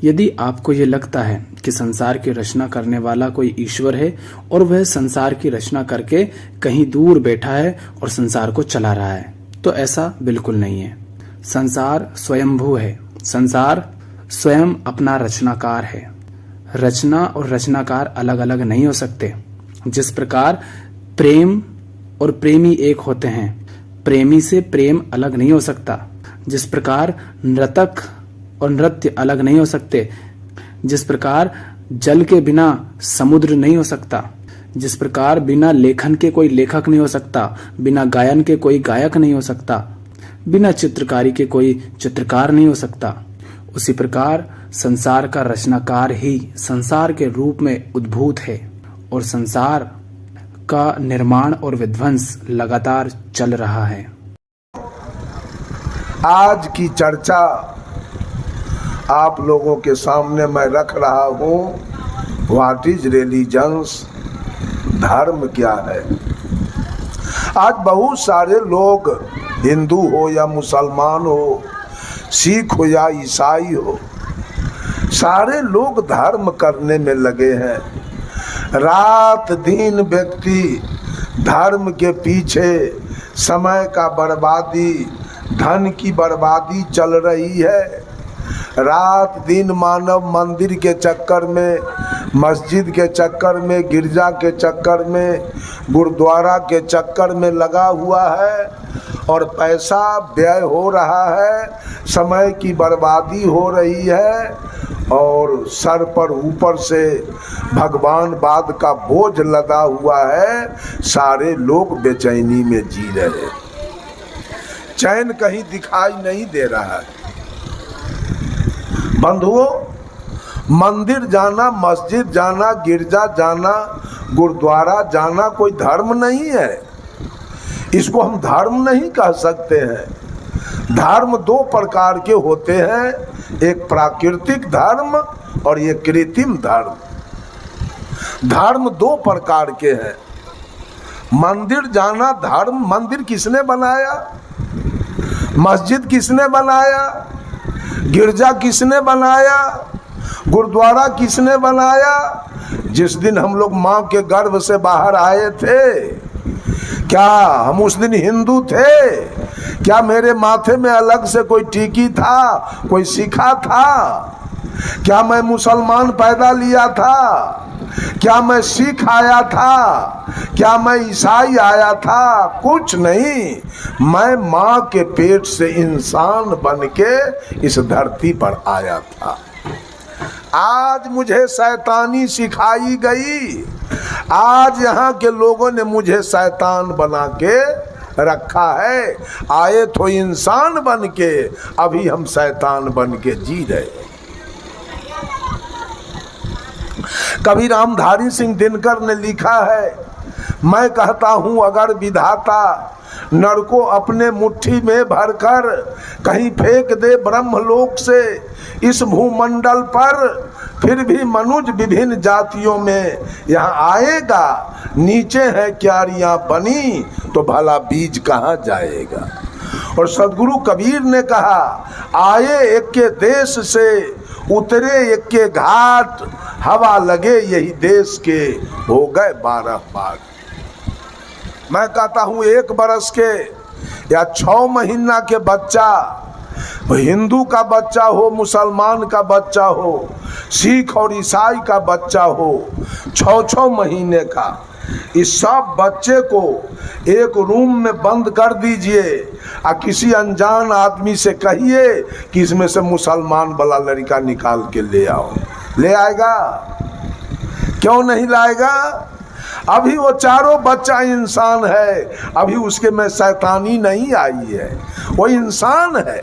यदि आपको ये लगता है कि संसार की रचना करने वाला कोई ईश्वर है और वह संसार की रचना करके कहीं दूर बैठा है और संसार को चला रहा है, तो ऐसा बिल्कुल नहीं है। संसार स्वयंभू है। संसार स्वयं अपना रचनाकार है। रचना और रचनाकार अलग अलग नहीं हो सकते। जिस प्रकार प्रेम और प्रेमी एक होते हैं, प्रेमी से प्रेम अलग नहीं हो सकता। जिस प्रकार नर्तक और नृत्य अलग नहीं हो सकते, जिस प्रकार जल के बिना समुद्र नहीं हो सकता, जिस प्रकार बिना लेखन के कोई लेखक नहीं हो सकता, बिना गायन के कोई गायक नहीं हो सकता, बिना चित्रकारी के कोई चित्रकार नहीं हो सकता, उसी प्रकार संसार का रचनाकार ही संसार के रूप में उद्भूत है और संसार का निर्माण और विध्वंस लगातार चल रहा है। आज की चर्चा आप लोगों के सामने मैं रख रहा हूँ, व्हाट इज रिलीजन्स, धर्म क्या है। आज बहुत सारे लोग, हिंदू हो या मुसलमान हो, सिख हो या ईसाई हो, सारे लोग धर्म करने में लगे हैं। रात दिन व्यक्ति धर्म के पीछे समय का बर्बादी, धन की बर्बादी चल रही है। रात दिन मानव मंदिर के चक्कर में, मस्जिद के चक्कर में, गिरजा के चक्कर में, गुरुद्वारा के चक्कर में लगा हुआ है और पैसा व्यय हो रहा है, समय की बर्बादी हो रही है और सर पर ऊपर से भगवानवाद का बोझ लदा हुआ है। सारे लोग बेचैनी में जी रहे, चैन कहीं दिखाई नहीं दे रहा है। बंधुओं, मंदिर जाना, मस्जिद जाना, गिरजा जाना, गुरुद्वारा जाना कोई धर्म नहीं है। इसको हम धर्म नहीं कह सकते हैं। धर्म दो प्रकार के होते हैं, एक प्राकृतिक धर्म और एक कृत्रिम धर्म। धर्म दो प्रकार के हैं। मंदिर जाना धर्म। मंदिर किसने बनाया? मस्जिद किसने बनाया? गिरजा किसने बनाया? गुरुद्वारा किसने बनाया? जिस दिन हम लोग माँ के गर्भ से बाहर आए थे, क्या हम उस दिन हिंदू थे? क्या मेरे माथे में अलग से कोई टीकी था, कोई सीखा था? क्या मैं मुसलमान पैदा लिया था? क्या मैं सिख आया था? क्या मैं ईसाई आया था? कुछ नहीं। मैं माँ के पेट से इंसान बन के इस धरती पर आया था। आज मुझे शैतानी सिखाई गई। आज यहाँ के लोगों ने मुझे शैतान बना के रखा है। आए तो इंसान बन के, अभी हम शैतान बन के जी रहे। कभी रामधारी सिंह दिनकर ने लिखा है, मैं कहता हूँ अगर विधाता नर को अपने मुट्ठी में भरकर कहीं फेंक दे ब्रह्मलोक से इस भूमंडल पर, फिर भी मनुष्य विभिन्न जातियों में यहाँ आएगा। नीचे है क्यारियां बनी तो भला बीज कहाँ जाएगा। और सदगुरु कबीर ने कहा, आए एक के देश से उतरे एक के घाट, हवा लगे यही देश के हो गए 12 पाठ। मैं कहता हूँ 1 बरस के या 6 महीना के बच्चा, हिंदू का बच्चा हो, मुसलमान का बच्चा हो, सिख और ईसाई का बच्चा हो, 6-6 महीने का, इस सब बच्चे को एक रूम में बंद कर दीजिए और किसी अनजान आदमी से कहिए कि इसमें से मुसलमान वाला लड़का निकाल के ले आओ। ले आएगा? क्यों नहीं लाएगा? अभी वो चारों बच्चा इंसान है, अभी उसके में शैतानी नहीं आई है, वो इंसान है।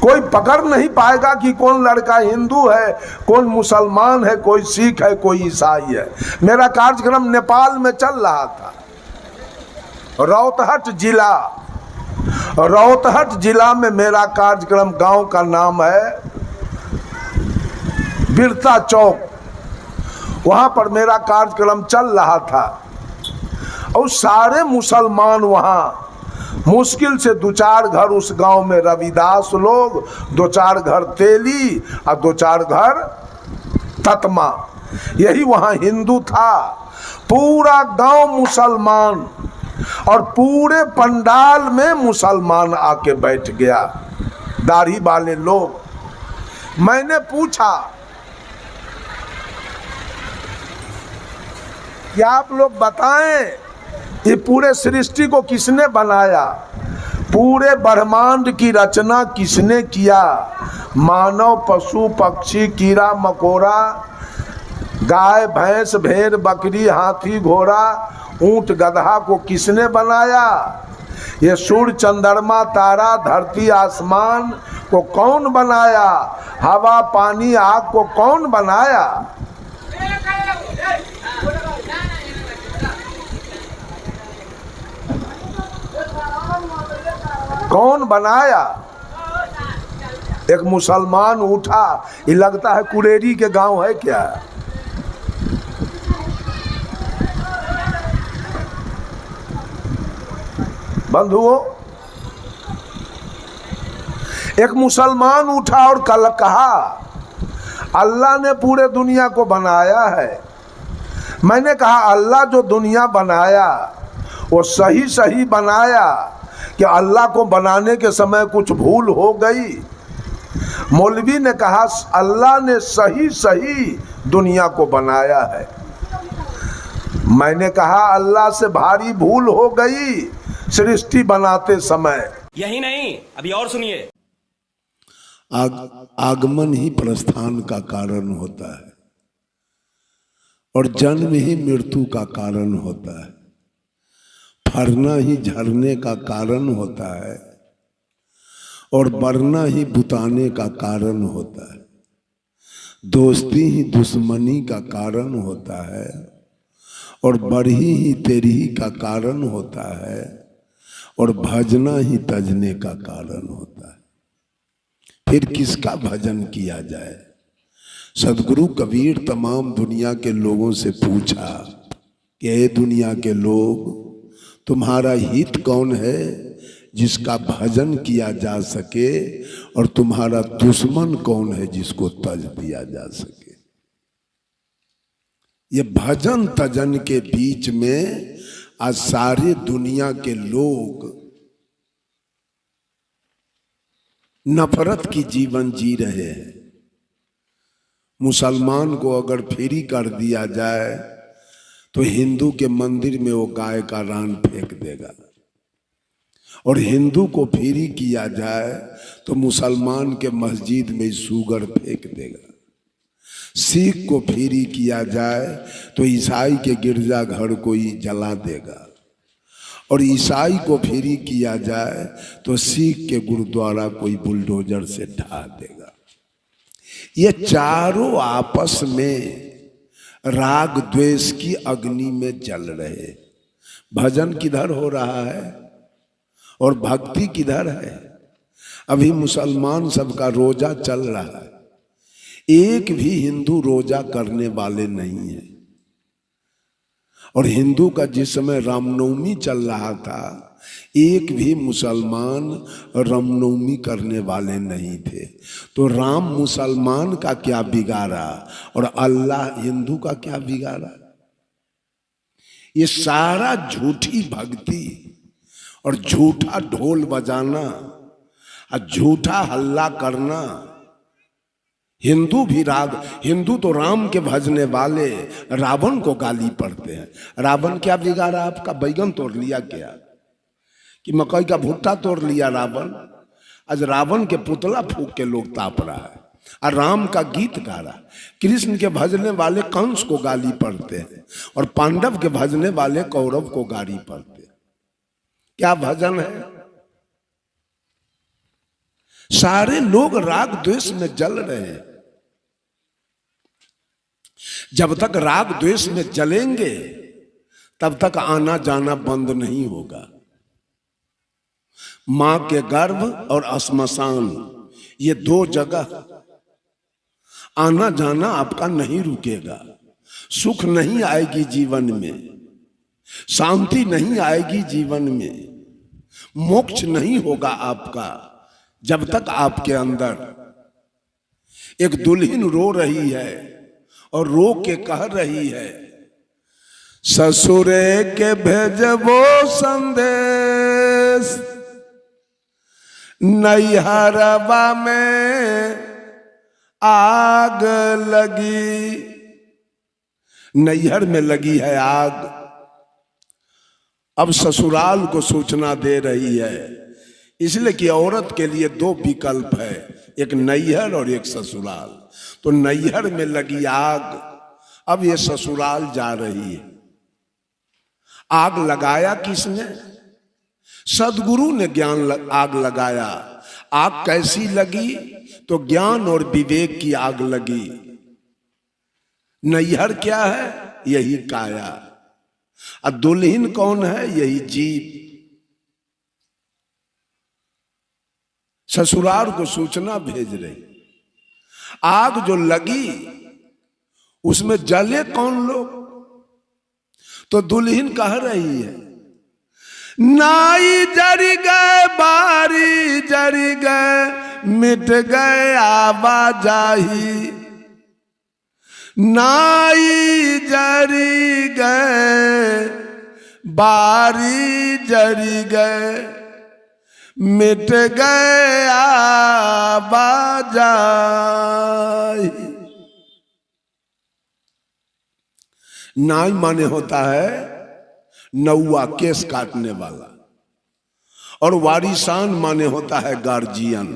कोई पकड़ नहीं पाएगा कि कौन लड़का हिंदू है, कौन मुसलमान है, कोई सिख है, कोई ईसाई है। मेरा कार्यक्रम नेपाल में चल रहा था। रौतहट जिला में मेरा कार्यक्रम, गांव का नाम है बिरता चौक। वहां पर मेरा कार्यक्रम चल रहा था और सारे मुसलमान वहां मुश्किल से 2-4 घर उस गांव में रविदास लोग, 2-4 घर तेली और 2-4 घर ततमा, यही वहां हिंदू था। पूरा गांव मुसलमान और पूरे पंडाल में मुसलमान आके बैठ गया, दाढ़ी वाले लोग। मैंने पूछा कि आप लोग बताएं ये पूरे सृष्टि को किसने बनाया, पूरे ब्रह्मांड की रचना किसने किया, मानव पशु पक्षी कीड़ा मकोड़ा, गाय भैंस भेड़ बकरी हाथी घोड़ा ऊंट गधा को किसने बनाया, ये सूर्य चंद्रमा तारा धरती आसमान को कौन बनाया, हवा पानी आग को कौन बनाया। कौन बनाया। एक मुसलमान उठा, ये लगता है कुरेरी के गांव है क्या, बंधुओं। एक मुसलमान उठा और कल कहा अल्लाह ने पूरे दुनिया को बनाया है। मैंने कहा अल्लाह जो दुनिया बनाया वो सही सही बनाया कि अल्लाह को बनाने के समय कुछ भूल हो गई। मौलवी ने कहा अल्लाह ने सही सही दुनिया को बनाया है। मैंने कहा अल्लाह से भारी भूल हो गई सृष्टि बनाते समय। यही नहीं, अभी और सुनिए। आगमन ही प्रस्थान का कारण होता है और जन्म ही मृत्यु का कारण होता है। फरना ही झरने का कारण होता है और बढ़ना ही बुताने का कारण होता है। दोस्ती ही दुश्मनी का कारण होता है और बढ़ी ही तेरी का कारण होता है और भजना ही तजने का कारण होता है। फिर किसका भजन किया जाए। सदगुरु कबीर तमाम दुनिया के लोगों से पूछा कि ये दुनिया के लोग, तुम्हारा हित कौन है जिसका भजन किया जा सके और तुम्हारा दुश्मन कौन है जिसको तज दिया जा सके। ये भजन तजन के बीच में आज सारे दुनिया के लोग नफरत की जीवन जी रहे हैं। मुसलमान को अगर फ्री कर दिया जाए तो हिंदू के मंदिर में वो गाय का रान फेंक देगा, और हिंदू को फ्री किया जाए तो मुसलमान के मस्जिद में शुगर फेंक देगा। सिख को फ्री किया जाए तो ईसाई के गिरजाघर को ही जला देगा, और ईसाई को फ्री किया जाए तो सिख के गुरुद्वारा कोई बुलडोजर से ढा देगा। ये चारों आपस में राग द्वेष की अग्नि में जल रहे। भजन किधर हो रहा है और भक्ति किधर है। अभी मुसलमान सबका रोजा चल रहा है, एक भी हिंदू रोजा करने वाले नहीं है। और हिंदू का जिस समय रामनवमी चल रहा था, एक भी मुसलमान रामनवमी करने वाले नहीं थे। तो राम मुसलमान का क्या बिगाड़ा और अल्लाह हिंदू का क्या बिगाड़ा। ये सारा झूठी भक्ति और झूठा ढोल बजाना और झूठा हल्ला करना। हिंदू भी हिंदू तो राम के भजने वाले रावण को गाली पढ़ते हैं। रावण क्या बिगाड़ा आपका? बैगन तोड़ लिया क्या कि मकई का भुट्टा तोड़ लिया रावण? आज रावण के पुतला फूंक के लोग ताप रहा है और राम का गीत गा रहा। कृष्ण के भजने वाले कंस को गाली पढ़ते हैं और पांडव के भजने वाले कौरव को गाली पढ़ते हैं। क्या भजन है? सारे लोग राग द्वेष में जल रहे हैं। जब तक राग द्वेष में जलेंगे तब तक आना जाना बंद नहीं होगा। मां के गर्भ और श्मशान, ये दो जगह आना जाना आपका नहीं रुकेगा। सुख नहीं आएगी जीवन में, शांति नहीं आएगी जीवन में। मोक्ष नहीं होगा आपका जब तक आपके अंदर एक दुल्हन रो रही है और रो के कह रही है, ससुरे के भेजबो संदेश, नैहरवा में आग लगी। नैहर में लगी है आग, अब ससुराल को सूचना दे रही है। इसलिए कि औरत के लिए दो विकल्प है, एक नैहर और एक ससुराल। तो नैहर में लगी आग, अब ये ससुराल जा रही है। आग लगाया किसने? सदगुरु ने आग लगाया। आग कैसी लगी? तो ज्ञान और विवेक की आग लगी। नैहर क्या है? यही काया। और दुल्हन कौन है? यही जीव। ससुराल को सूचना भेज रही। आग जो लगी उसमें जले कौन लोग? तो दुल्हन कह रही है, नाई जरी गए, बारी जरी गए, मिट गए आवाजाही। नाई जरी गए, बारी जरी गए, मिट गए आवाजाही। नाई माने होता है नौवा, केस काटने वाला, और वारिसान माने होता है गार्जियन।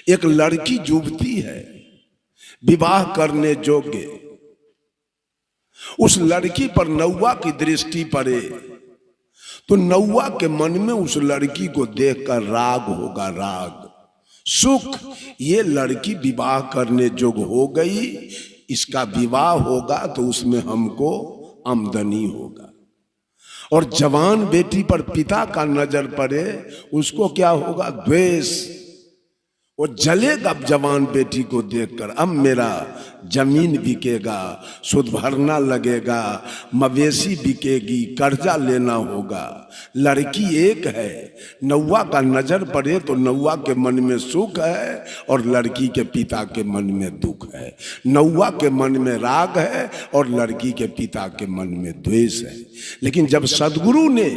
एक लड़की युवती है विवाह करने योग्य, उस लड़की पर नौवा की दृष्टि पड़े तो नौवा के मन में उस लड़की को देखकर राग होगा, राग, सुख। ये लड़की विवाह करने योग्य हो गई, इसका विवाह होगा तो उसमें हमको आमदनी होगा। और जवान बेटी पर पिता का नजर पड़े, उसको क्या होगा? द्वेष। वो जलेगा जवान बेटी को देखकर। अब मेरा जमीन बिकेगा, सुद भरना लगेगा, मवेशी बिकेगी, कर्जा लेना होगा। लड़की एक है, नौवा का नजर पड़े तो नौवा के मन में सुख है और लड़की के पिता के मन में दुख है। नौवा के मन में राग है और लड़की के पिता के मन में द्वेष है। लेकिन जब सदगुरु ने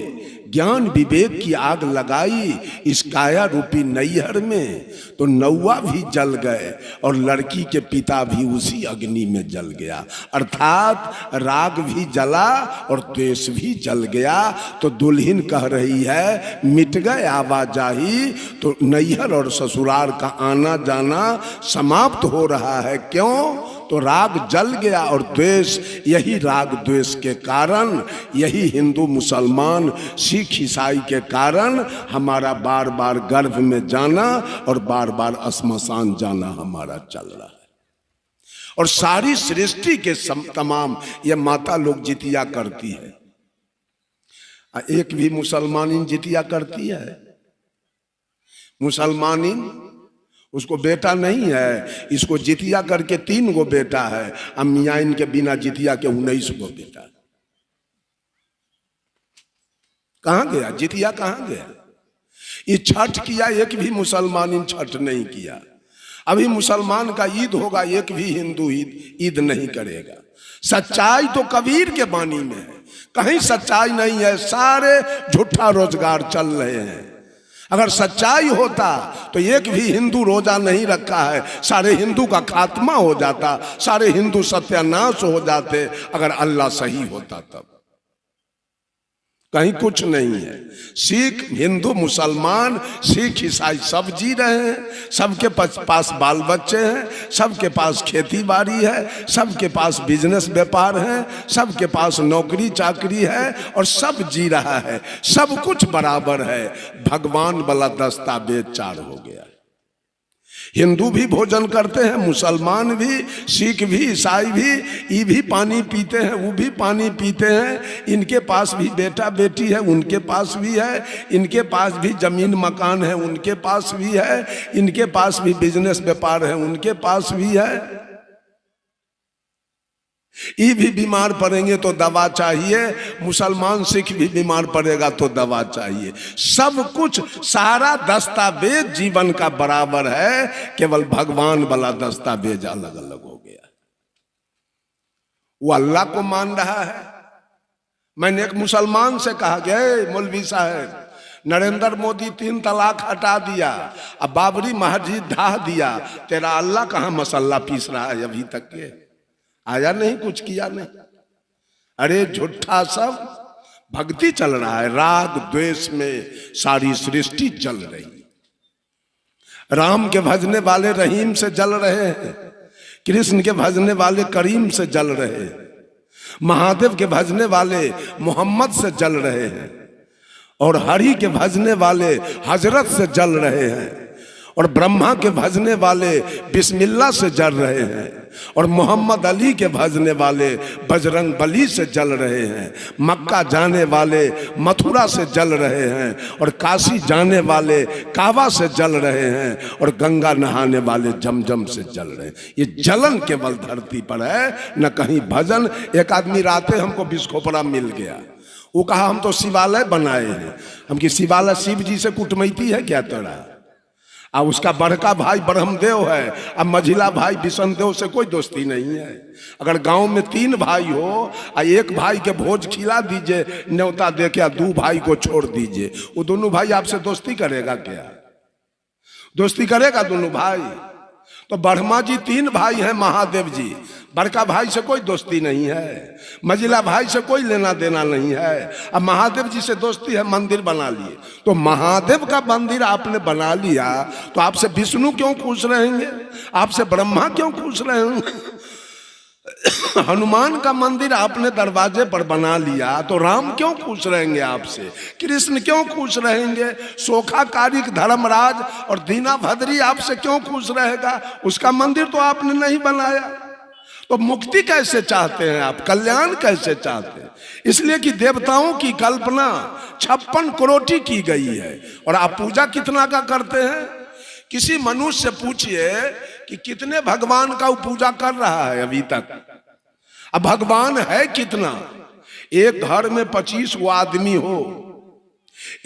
ज्ञान विवेक की आग लगाई इस काया रूपी नैहर में, तो नौवा भी जल गए और लड़की के पिता भी उसी अग्नि में जल गया। अर्थात राग भी जला और द्वेष भी जल गया। तो दुल्हन कह रही है, मिट गए आवाजाही। तो नैहर और ससुराल का आना जाना समाप्त हो रहा है। क्यों? तो राग जल गया और द्वेष। यही राग द्वेष के कारण, यही हिंदू मुसलमान सिख ईसाई के कारण हमारा बार बार गर्भ में जाना और बार बार श्मशान जाना हमारा चल रहा है। और सारी सृष्टि के तमाम ये माता लोग जितिया करती है। एक भी मुसलमानिन जितिया करती है? मुसलमानिन, उसको बेटा नहीं है, इसको जितिया करके 3 गो बेटा है। अब मियाँ इनके बिना जितिया के 19 गो बेटा। कहां गया जितिया? कहां गया? ये छठ किया, एक भी मुसलमान छठ नहीं किया। अभी मुसलमान का ईद होगा, एक भी हिंदू ईद नहीं करेगा। सच्चाई तो कबीर के बानी में है, कहीं सच्चाई नहीं है। सारे झूठा रोजगार चल रहे हैं। अगर सच्चाई होता तो एक भी हिंदू रोजा नहीं रखा है, सारे हिंदू का खात्मा हो जाता, सारे हिंदू सत्यानाश हो जाते। अगर अल्लाह सही होता तब। कहीं कुछ नहीं है। सिख, हिंदू, मुसलमान, सिख, ईसाई सब जी रहे हैं। सबके पास बाल बच्चे हैं, सबके पास खेती बाड़ी है, सबके पास बिजनेस व्यापार है, सबके पास नौकरी चाकरी है और सब जी रहा है। सब कुछ बराबर है। भगवान वाला दस्तावेज 4 हो गया। हिंदू भी भोजन करते हैं, मुसलमान भी, सिख भी, ईसाई भी। ये भी पानी पीते हैं, वो भी पानी पीते हैं। इनके पास भी बेटा बेटी है, उनके पास भी है। इनके पास भी जमीन मकान है, उनके पास भी है। इनके पास भी बिजनेस व्यापार है, उनके पास भी है। ये भी बीमार पड़ेंगे तो दवा चाहिए, मुसलमान सिख भी बीमार पड़ेगा तो दवा चाहिए। सब कुछ, सारा दस्तावेज जीवन का बराबर है, केवल भगवान वाला दस्तावेज अलग अलग हो गया। वो अल्लाह को मान रहा है। मैंने एक मुसलमान से कहा कि मौलवी साहब, नरेंद्र मोदी 3 तलाक हटा दिया, अब बाबरी मस्जिद ढा दिया, तेरा अल्लाह कहाँ मसल्ला पीस रहा है अभी तक के? आया नहीं, कुछ किया नहीं। अरे झूठा सब भक्ति चल रहा है, राग द्वेष में सारी सृष्टि जल रही। राम के भजने वाले रहीम से जल रहे हैं, कृष्ण के भजने वाले करीम से जल रहे हैं, महादेव के भजने वाले मोहम्मद से जल रहे हैं, और हरि के भजने वाले हजरत से जल रहे हैं, और ब्रह्मा के भजने वाले बिस्मिल्लाह से जल रहे हैं, और मोहम्मद अली के भजने वाले बजरंग बली से जल रहे हैं, मक्का जाने वाले मथुरा से जल रहे हैं, और काशी जाने वाले काबा से जल रहे हैं, और गंगा नहाने वाले जमजम से जल रहे हैं। ये जलन केवल धरती पर है, न कहीं भजन। एक आदमी राते हमको बिस्खोपड़ा मिल गया, वो कहा हम तो शिवालय बनाए हैं। हम कि शिवालय शिव जी से कुटमैती है क्या तेरा? और उसका बड़का भाई ब्रह्मदेव है, अब मझिला भाई विष्णुदेव से कोई दोस्ती नहीं है। अगर गांव में 3 भाई हो और एक भाई के भोज खिला दीजिए, न्योता दे के 2 भाई को छोड़ दीजिए, वो दोनों भाई आपसे दोस्ती करेगा क्या? दोस्ती करेगा दोनों भाई? तो ब्रह्मा जी 3 भाई हैं, महादेव जी, बड़का भाई से कोई दोस्ती नहीं है, मझिला भाई से कोई लेना देना नहीं है। अब महादेव जी से दोस्ती है, मंदिर बना लिए। तो महादेव का मंदिर आपने बना लिया तो आपसे विष्णु क्यों खुश रहेंगे? आपसे ब्रह्मा क्यों खुश रहेंगे? हनुमान का मंदिर आपने दरवाजे पर बना लिया तो राम क्यों खुश रहेंगे आपसे? कृष्ण क्यों खुश रहेंगे? सोखा कारिक धर्मराज और दीना भद्री आपसे क्यों खुश रहेगा? उसका मंदिर तो आपने नहीं बनाया। तो मुक्ति कैसे चाहते हैं आप? कल्याण कैसे चाहते हैं? इसलिए कि देवताओं की कल्पना 56 करोड़ की गई है, और आप पूजा कितना का करते हैं? किसी मनुष्य से पूछिए कि कितने भगवान का वो पूजा कर रहा है अभी तक। अब भगवान है कितना? एक घर में 25 वो आदमी हो,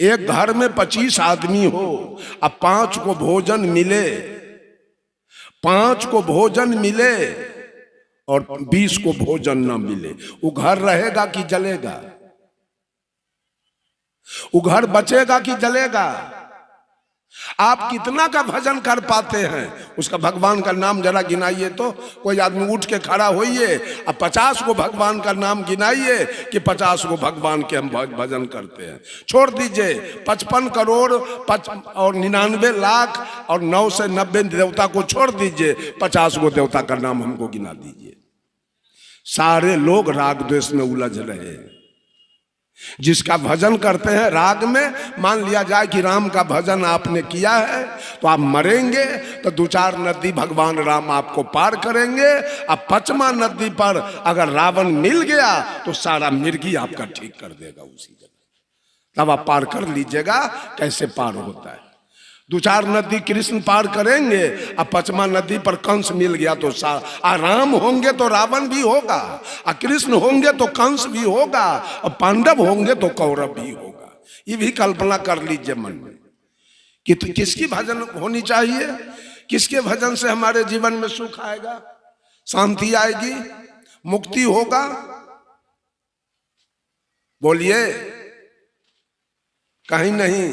एक घर में 25 आदमी हो, अब 5 को भोजन मिले, 5 को भोजन मिले और 20 को भोजन न मिले, वो घर रहेगा कि जलेगा? वो घर बचेगा कि जलेगा? आप कितना का भजन कर पाते हैं? उसका भगवान का नाम जरा गिनाइए तो। कोई आदमी उठ के खड़ा होइए, अब 50 को भगवान का नाम गिनाइए कि 50 को भगवान के हम भजन करते हैं। छोड़ दीजिए 55 करोड़ और 99 लाख और 9 से 90 देवता को छोड़ दीजिए, 50 को देवता का नाम हमको गिना दीजिए। सारे लोग राग द्वेष में उलझ रहे हैं। जिसका भजन करते हैं राग में, मान लिया जाए कि राम का भजन आपने किया है तो आप मरेंगे तो 2-4 नदी भगवान राम आपको पार करेंगे। अब 5वां नदी पर अगर रावण मिल गया तो सारा मिर्गी आपका ठीक कर देगा उसी जगह। तब आप पार कर लीजिएगा कैसे पार होता है। 2-4 नदी कृष्ण पार करेंगे, अब 5वां नदी पर कंस मिल गया तो राम होंगे तो रावण भी होगा, और कृष्ण होंगे तो कंस भी होगा, और पांडव होंगे तो कौरव भी होगा। ये भी कल्पना कर लीजिए मन में कि तो किसकी भजन होनी चाहिए, किसके भजन से हमारे जीवन में सुख आएगा, शांति आएगी, मुक्ति होगा। बोलिए, कहीं नहीं।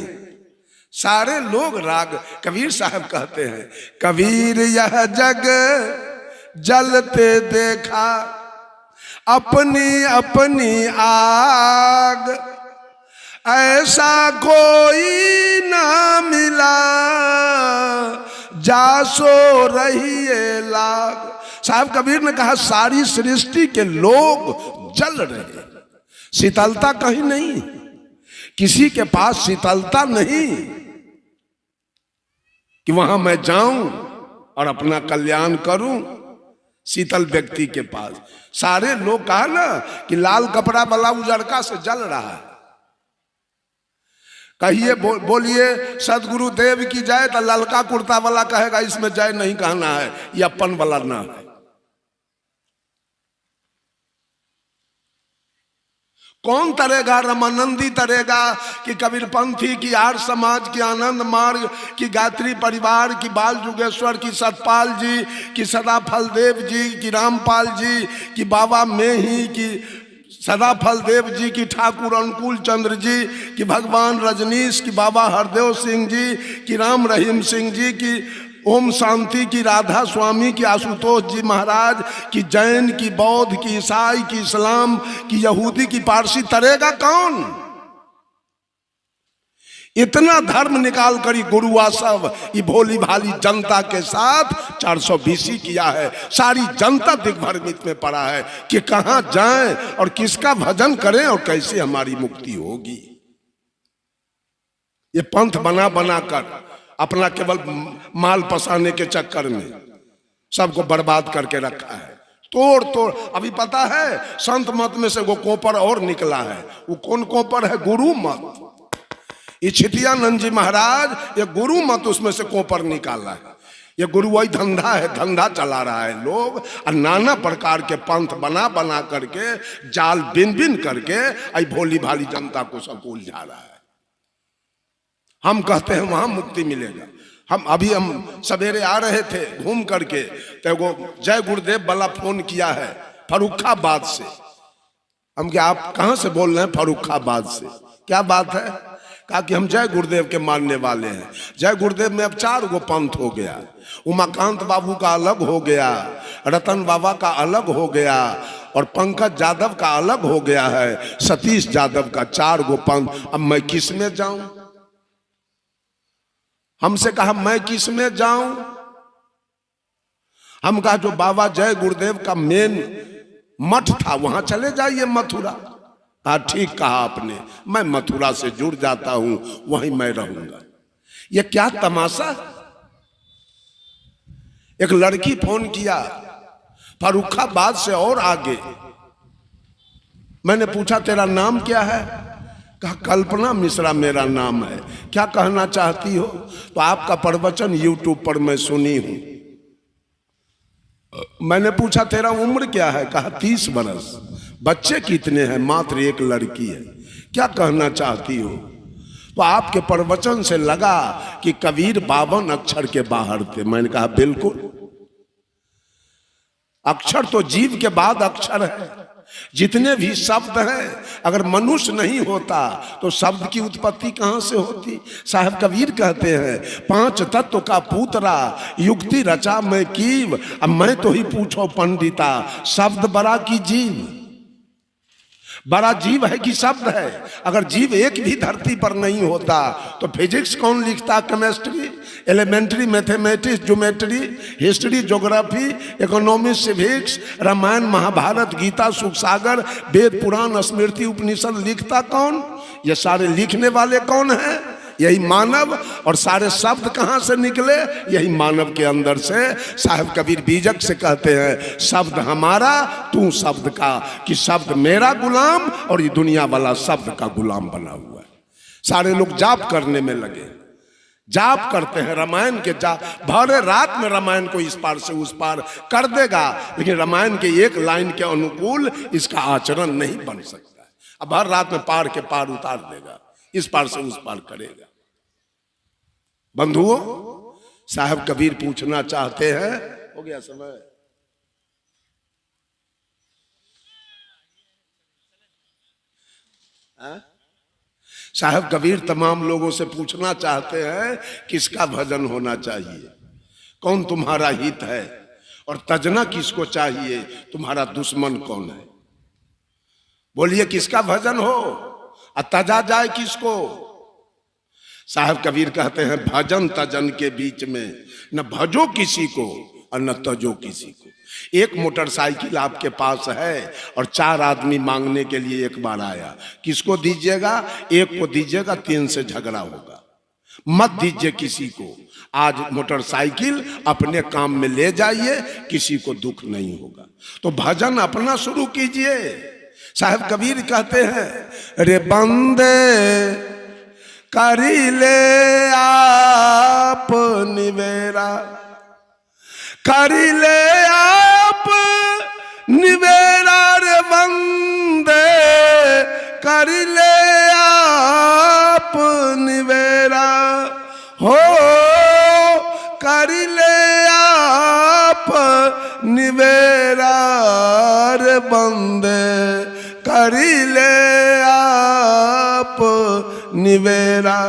सारे लोग राग, कबीर साहब कहते हैं, कबीर यह जग जलते देखा अपनी अपनी आग, ऐसा कोई ना मिला जा सो रही है लाग। साहब कबीर ने कहा सारी सृष्टि के लोग जल रहे, शीतलता कहीं नहीं, किसी के पास शीतलता नहीं कि वहां मैं जाऊं और अपना कल्याण करूं। शीतल व्यक्ति के पास सारे लोग कहा ना कि लाल कपड़ा वाला उजड़का से जल रहा है। कहिए बोलिए सदगुरु देव की जय, तो ललका कुर्ता वाला कहेगा इसमें जय नहीं कहना है, ये अपन वाला ना है। कौन तरेगा? रमानंदी तरेगा कि कबीरपंथी की, आर्य समाज की, आनंद मार्ग की, गायत्री परिवार की, बाल जुगेश्वर की, सतपाल जी की, सदाफल देव जी की, रामपाल जी की, बाबा मेही की, सदाफल देव जी की, ठाकुर अनुकूल चंद्र जी की, भगवान रजनीश की, बाबा हरदेव सिंह जी की, राम रहीम सिंह जी की, ओम शांति की, राधा स्वामी की, आशुतोष जी महाराज की, जैन की, बौद्ध की, ईसाई की, इस्लाम की, यहूदी की, पारसी तरेगा कौन? इतना धर्म निकाल कर गुरुआ सब ये भोली भाली जनता के साथ 420 किया है। सारी जनता दिग्भ्रमित में पड़ा है कि कहां जाएं और किसका भजन करें और कैसे हमारी मुक्ति होगी। ये पंथ बना बना कर अपना केवल माल पसाने के चक्कर में सबको बर्बाद करके रखा है। तोड़ तोड़। अभी पता है संत मत में से वो कोपर और निकला है। वो कौन कोपर है? गुरु मत। ये छितियानंद जी महाराज ये गुरु मत उसमें से कोपर निकाला है। ये गुरुवाई धंधा है, धंधा चला रहा है लोग, और नाना प्रकार के पंथ बना बना करके जाल बिन बिन करके आई भोली भाली जनता को सब उलझा रहा है। हम कहते हैं वहां मुक्ति मिलेगा। हम सवेरे आ रहे थे घूम करके, तो वो जय गुरुदेव वाला फोन किया है फर्रुखाबाद से। हम क्या आप कहां से बोल रहे हैं? फर्रुखाबाद से। क्या बात है? कहा कि हम जय गुरुदेव के मानने वाले हैं। जय गुरुदेव में अब 4 गो पंथ हो गया। उमाकांत बाबू का अलग हो गया, रतन बाबा का अलग हो गया, और पंकज यादव का अलग हो गया है, सतीश यादव का 4 गो पंथ। अब मैं किस में जाऊं? हमसे कहा मैं किस में जाऊं? हम कहा जो बाबा जय गुरुदेव का मेन मठ था वहां चले जाइए, मथुरा। हाँ ठीक कहा आपने, मैं मथुरा से जुड़ जाता हूं, वहीं मैं रहूंगा। ये क्या तमाशा। एक लड़की फोन किया फर्रुखाबाद से और आगे। मैंने पूछा तेरा नाम क्या है? कहा कल्पना मिश्रा मेरा नाम है। क्या कहना चाहती हो? तो आपका प्रवचन यूट्यूब पर मैं सुनी हूं। मैंने पूछा तेरा उम्र क्या है? कहा 30 बरस। बच्चे कितने हैं? मात्र एक लड़की है। क्या कहना चाहती हो? तो आपके प्रवचन से लगा कि कबीर 52 अक्षर के बाहर थे। मैंने कहा बिल्कुल, अक्षर तो जीव के बाद अक्षर है। जितने भी शब्द हैं, अगर मनुष्य नहीं होता तो शब्द की उत्पत्ति कहां से होती? साहब कबीर कहते हैं 5 तत्व का पूतरा युक्ति रचा मैं कीव। अब मैं तो ही पूछो पंडिता, शब्द बड़ा की जीव? बड़ा जीव है कि शब्द है? अगर जीव एक भी धरती पर नहीं होता तो फिजिक्स कौन लिखता? Chemistry, elementary mathematics, geometry, history, geography, economics, civics, Ramayan Mahabharat, Gita, Sukh Sagar, Veda Purana, स्मृति, उपनिषद लिखता कौन? ये सारे लिखने वाले कौन हैं? यही मानव। और सारे शब्द कहां से निकले? यही मानव के अंदर से। साहब कबीर बीजक से कहते हैं शब्द हमारा तू शब्द का, कि शब्द मेरा गुलाम और ये दुनिया वाला शब्द का गुलाम बना हुआ है। सारे लोग जाप करने में लगे, जाप करते हैं रामायण के जाप। भरे रात में रामायण को इस पार से उस पार कर देगा, लेकिन रामायण के एक लाइन के अनुकूल इसका आचरण नहीं बन सकता। अब हर रात में पार के पार उतार देगा, इस पार से उस पार करेगा। बंधुओं, साहब कबीर पूछना चाहते हैं, हो गया समय? साहब कबीर तमाम लोगों से पूछना चाहते हैं किसका भजन होना चाहिए, कौन तुम्हारा हित है, और तजना किसको चाहिए, तुम्हारा दुश्मन कौन है। बोलिए किसका भजन हो और तजा जाए किसको। साहब कबीर कहते हैं भजन तजन के बीच में न भजो किसी को और न तजो किसी को। एक मोटरसाइकिल आपके पास है और 4 आदमी मांगने के लिए एक बार आया, किसको दीजिएगा? एक को दीजिएगा, 3 से झगड़ा होगा। मत दीजिए किसी को। आज मोटरसाइकिल अपने काम में ले जाइए, किसी को दुख नहीं होगा। तो भजन अपना शुरू कीजिए। साहब कबीर कहते हैं रे बंदे करी ले आप निवेरा, करी ले आप निवेरा रे बंदे निवेरा रे बंदे करी ले आप निवेरा।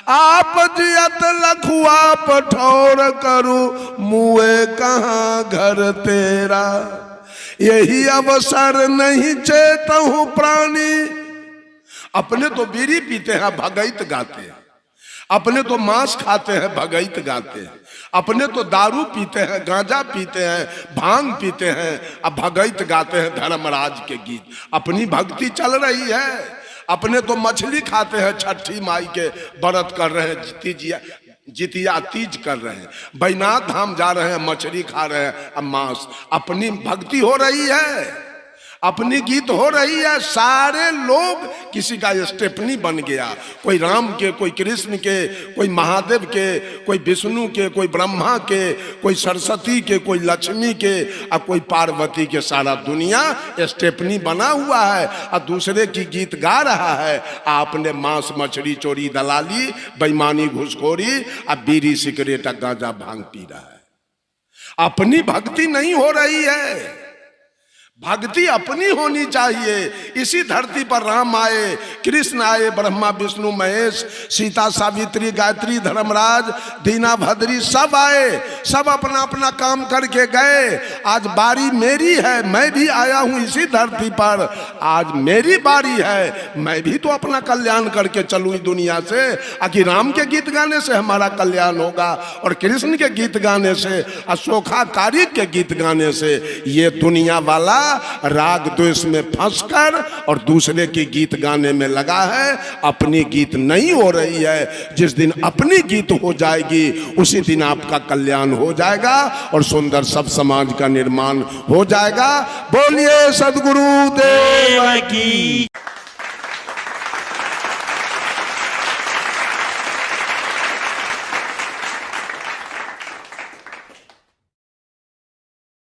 आप जियत लखुआ पठौर करूं मुए कहाँ घर तेरा। यही अवसर नहीं चेतहूं प्राणी। अपने तो बीड़ी पीते हैं भगैत गाते हैं, अपने तो मांस खाते हैं भगैत गाते हैं, अपने तो दारू पीते हैं, गांजा पीते हैं, भांग पीते हैं, अब भगैत गाते हैं धर्मराज के गीत। अपनी भक्ति चल रही है। अपने तो मछली खाते हैं, छठी माई के व्रत कर रहे हैं, जितिया तीज कर रहे हैं, बैनाथ धाम जा रहे हैं, मछली खा रहे हैं, अब मांस। अपनी भक्ति हो रही है, अपनी गीत हो रही है। सारे लोग किसी का स्टेपनी बन गया, कोई राम के, कोई कृष्ण के, कोई महादेव के, कोई विष्णु के, कोई ब्रह्मा के, कोई सरस्वती के, कोई लक्ष्मी के, और कोई पार्वती के। सारा दुनिया स्टेपनी बना हुआ है और दूसरे की गीत गा रहा है। आपने मांस मछली चोरी दलाली बेईमानी घुसखोरी और बीड़ी सिगरेट गांजा भांग पी रहा है। अपनी भक्ति नहीं हो रही है। भक्ति अपनी होनी चाहिए। इसी धरती पर राम आए, कृष्ण आए, ब्रह्मा विष्णु महेश, सीता सावित्री गायत्री धर्मराज दीना भद्री सब आए, सब अपना अपना काम करके गए। आज बारी मेरी है, मैं भी आया हूं इसी धरती पर, आज मेरी बारी है, मैं भी तो अपना कल्याण करके चलूं इस दुनिया से। आखिर राम के गीत गाने से हमारा कल्याण होगा और कृष्ण के गीत गाने से, अशोका तारीख के गीत गाने से। ये दुनिया वाला राग द्वेष में फंसकर और दूसरे की गीत गाने में लगा है, अपनी गीत नहीं हो रही है। जिस दिन अपनी गीत हो जाएगी उसी दिन आपका कल्याण हो जाएगा और सुंदर सब समाज का निर्माण हो जाएगा। बोलिए सद्गुरु देव की।